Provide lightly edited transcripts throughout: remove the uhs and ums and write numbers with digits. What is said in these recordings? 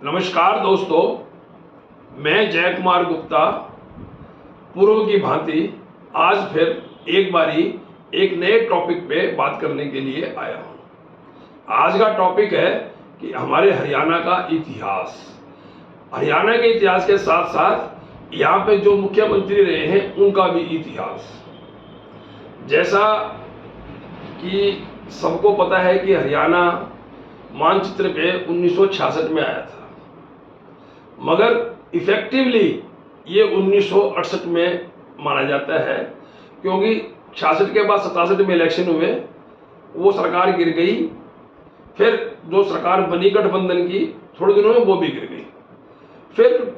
नमस्कार दोस्तों, मैं जय कुमार गुप्ता पूर्व की भांति आज फिर एक बारी एक नए टॉपिक पे बात करने के लिए आया हूँ। आज का टॉपिक है कि हमारे हरियाणा का इतिहास। हरियाणा के इतिहास के साथ साथ यहाँ पे जो मुख्यमंत्री रहे हैं उनका भी इतिहास। जैसा कि सबको पता है कि हरियाणा मानचित्र पे 1966 में आया था, मगर इफेक्टिवली ये 1968 में माना जाता है, क्योंकि 66 के बाद 67 में इलेक्शन हुए, वो सरकार गिर गई। फिर जो सरकार बनी गठबंधन की, थोड़े दिनों में वो भी गिर गई। फिर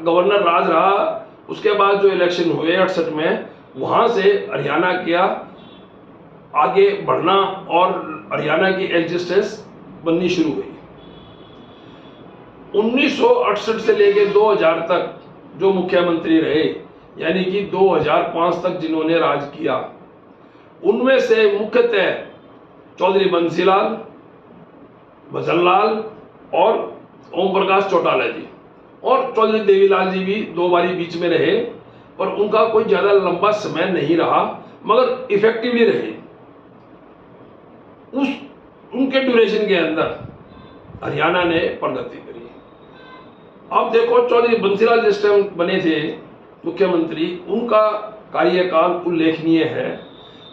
गवर्नर राज रहा। उसके बाद जो इलेक्शन हुए 68 में, वहाँ से हरियाणा किया आगे बढ़ना और हरियाणा की एग्जिस्टेंस बननी शुरू हुई। 1968 से लेकर 2000 तक जो मुख्यमंत्री रहे, यानी कि 2005 तक जिन्होंने राज किया, उनमें से मुख्यतः चौधरी बंसीलाल, भजनलाल और ओम प्रकाश चौटाला जी और चौधरी देवीलाल जी भी दो बारी बीच में रहे, पर उनका कोई ज्यादा लंबा समय नहीं रहा, मगर इफेक्टिवली रहे। उनके ड्यूरेशन के अंदर हरियाणा ने प्रगति करी। अब देखो, चौधरी बंसीलाल जिस टाइम बने थे मुख्यमंत्री, उनका कार्यकाल उल्लेखनीय है,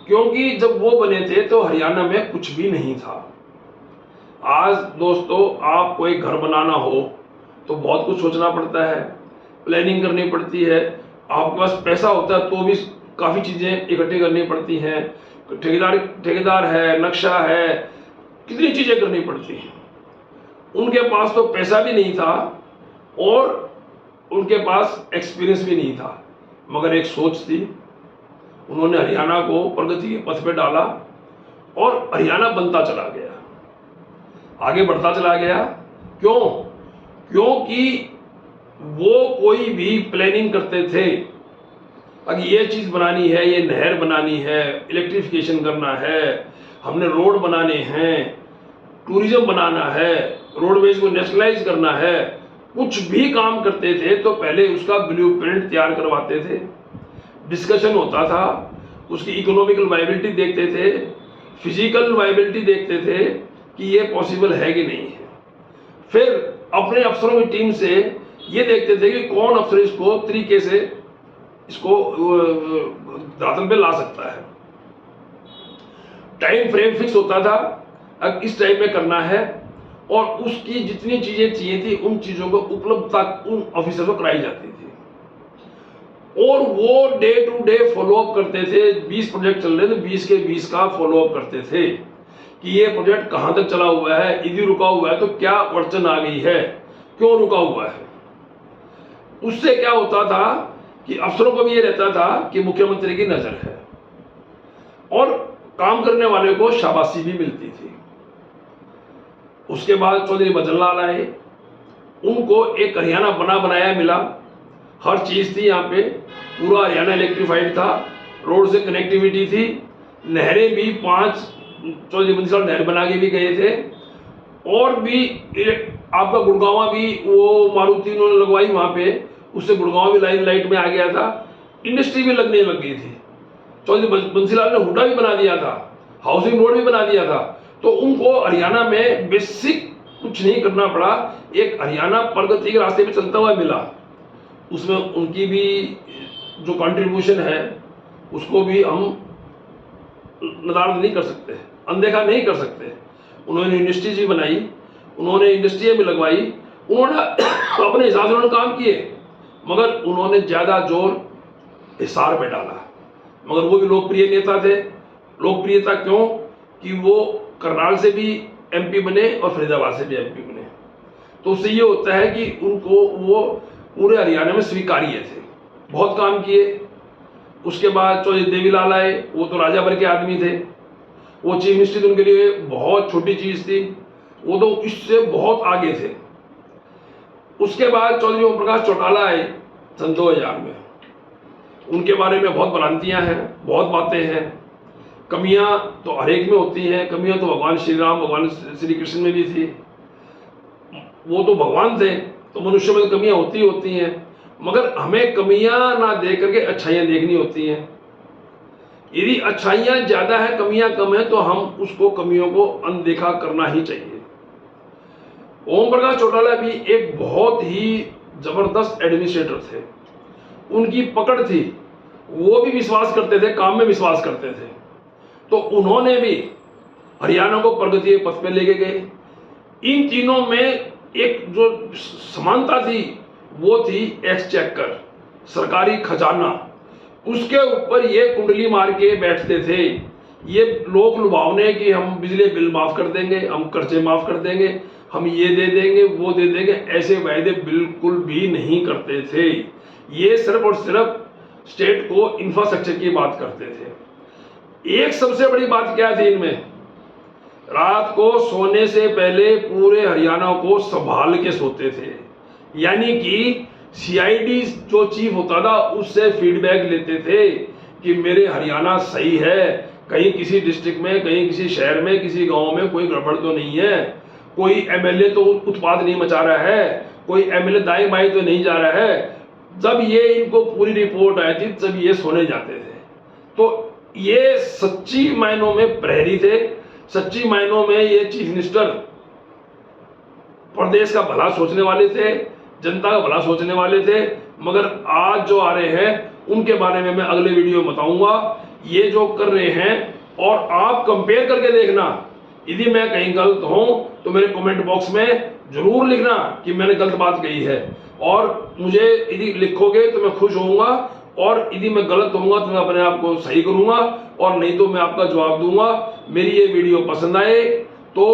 क्योंकि जब वो बने थे तो हरियाणा में कुछ भी नहीं था। आज दोस्तों, आपको एक घर बनाना हो तो बहुत कुछ सोचना पड़ता है, प्लानिंग करनी पड़ती है। आपके पास पैसा होता है तो भी काफ़ी चीज़ें इकट्ठी करनी पड़ती हैं। ठेकेदार है, नक्शा है, कितनी चीज़ें करनी पड़ती हैं। उनके पास तो पैसा भी नहीं था और उनके पास एक्सपीरियंस भी नहीं था, मगर एक सोच थी। उन्होंने हरियाणा को प्रगति के पथ पे डाला और हरियाणा बनता चला गया, आगे बढ़ता चला गया। क्यों? क्योंकि वो कोई भी प्लानिंग करते थे, अगर ये चीज़ बनानी है, ये नहर बनानी है, इलेक्ट्रिफिकेशन करना है, हमने रोड बनाने हैं, टूरिज्म बनाना है, रोडवेज को नेशनलाइज करना है, कुछ भी काम करते थे तो पहले उसका ब्लूप्रिंट तैयार करवाते थे, डिस्कशन होता था, उसकी इकोनॉमिकल वायबिलिटी देखते थे, फिजिकल वायबिलिटी देखते थे कि ये पॉसिबल है कि नहीं है। फिर अपने अफसरों की टीम से ये देखते थे कि कौन अफसर इसको तरीके से इसको धरातल पे ला सकता है। टाइम फ्रेम फिक्स होता था, अब इस टाइम में करना है, और उसकी जितनी चीजें चाहिए थी उन चीजों को उपलब्धता उन ऑफिसर को कराई जाती थी, और वो डे टू डे फॉलोअप करते थे। 20 प्रोजेक्ट चल रहे थे, 20 के 20 का फॉलोअप करते थे कि ये प्रोजेक्ट कहां तक चला हुआ है, यदि रुका हुआ है तो क्या अड़चन आ गई है, क्यों रुका हुआ है। उससे क्या होता था कि अफसरों को भी ये रहता था कि मुख्यमंत्री की नजर है, और काम करने वाले को शाबाशी भी मिलती थी। उसके बाद चौधरी भजनलाल आए, उनको एक हरियाणा बना बनाया मिला, हर चीज थी यहाँ पे, पूरा हरियाणा इलेक्ट्रिफाइड था, रोड से कनेक्टिविटी थी, नहरें भी 5 चौधरी बंसीलाल नहर बना के भी गए थे, और भी आपका गुड़गांव भी वो मारुति उन्होंने लगवाई वहां पे, उससे गुड़गांव भी लाइट में आ गया था, इंडस्ट्री भी लगने लग गई थी। चौधरी बंसीलाल ने हुडा भी बना दिया था, हाउसिंग बोर्ड भी बना दिया था। तो उनको हरियाणा में बेसिक कुछ नहीं करना पड़ा, एक हरियाणा प्रगति के रास्ते पे चलता हुआ मिला। उसमें उनकी भी जो कंट्रीब्यूशन है उसको भी हम नदारद नहीं कर सकते, अनदेखा नहीं कर सकते। उन्होंने इंडस्ट्रीज भी बनाई, उन्होंने इंडस्ट्रियाँ भी लगवाई, उन्होंने अपने हिसाब से उन्होंने काम किए, मगर उन्होंने ज़्यादा जोर हिसार पे डाला। मगर वो भी लोकप्रिय नेता थे। लोकप्रियता क्यों? कि वो करनाल से भी एमपी बने और फरीदाबाद से भी एमपी बने, तो उससे ये होता है कि उनको वो पूरे हरियाणा में स्वीकार्य थे, बहुत काम किए। उसके बाद चौधरी देवीलाल आए, वो तो राजा भर के आदमी थे, वो चीफ मिनिस्ट्री उनके लिए बहुत छोटी चीज थी, वो तो इससे बहुत आगे थे। उसके बाद चौधरी ओम प्रकाश चौटाला आए सन 2000 में। उनके बारे में बहुत भ्रांतियां हैं, बहुत बातें हैं, कमियां तो हर एक में होती हैं। कमियां तो भगवान श्री राम, भगवान श्री कृष्ण में भी थी। वो तो भगवान थे, तो मनुष्य में कमियां होती हैं, मगर हमें कमियां ना देख करके अच्छाइयां देखनी होती हैं। यदि अच्छाइयां ज्यादा है, कमियां कम है, तो हम उसको कमियों को अनदेखा करना ही चाहिए। ओम प्रकाश चौटाला भी एक बहुत ही जबरदस्त एडमिनिस्ट्रेटर थे, उनकी पकड़ थी, वो भी विश्वास करते थे, काम में विश्वास करते थे, तो उन्होंने भी हरियाणा को प्रगति के पथ पे लेके गए। इन तीनों में एक जो समानता थी वो थी एक्सचेकर, सरकारी खजाना, उसके ऊपर ये कुंडली मार के बैठते थे। ये लोक लुभावने कि हम बिजली बिल माफ कर देंगे, हम कर्जे माफ कर देंगे, हम ये दे देंगे, वो दे देंगे, ऐसे वायदे बिल्कुल भी नहीं करते थे। ये सिर्फ और सिर्फ स्टेट को इंफ्रास्ट्रक्चर की बात करते थे। एक सबसे बड़ी बात क्या थी इनमें, रात को सोने से पहले पूरे हरियाणा को संभाल के सोते थे, यानी कि सीआईडी जो चीफ होता था उससे फीडबैक लेते थे कि मेरे हरियाणा सही है, कहीं किसी डिस्ट्रिक्ट में, कहीं किसी शहर में, किसी गांव में कोई गड़बड़ तो नहीं है, कोई एमएलए तो उत्पात नहीं मचा रहा है, कोई एमएलए दाएं बाएं तो नहीं जा रहा है। जब ये इनको पूरी रिपोर्ट आई थी तब ये सोने जाते थे। तो ये सच्ची मायनों में प्रहरी थे, सच्ची मायनों में ये चीफ मिनिस्टर प्रदेश का भला सोचने वाले थे, जनता का भला सोचने वाले थे। मगर आज जो आ रहे हैं उनके बारे में मैं अगले वीडियो में बताऊंगा। ये जो कर रहे हैं, और आप कंपेयर करके देखना, यदि मैं कहीं गलत हूं तो मेरे कमेंट बॉक्स में जरूर लिखना कि मैंने गलत बात कही है, और मुझे यदि लिखोगे तो मैं खुश होऊंगा, और यदि मैं गलत होऊंगा तो मैं अपने आप को सही करूंगा, और नहीं तो मैं आपका जवाब दूंगा। मेरी ये वीडियो पसंद आए तो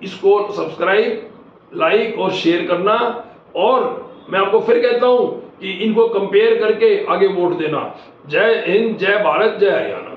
इसको सब्सक्राइब, लाइक और शेयर करना, और मैं आपको फिर कहता हूं कि इनको कंपेयर करके आगे वोट देना। जय हिंद, जय भारत, जय हरियाणा।